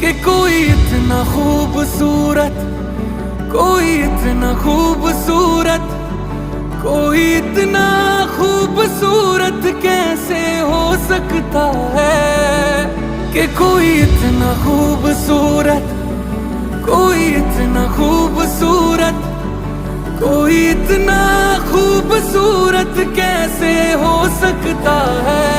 कि कोई इतना खूबसूरत, कोई इतना खूबसूरत, कोई इतना खूबसूरत कैसे हो सकता है। कि कोई इतना खूबसूरत, कोई इतना खूबसूरत, कोई इतना खूबसूरत कैसे हो सकता है।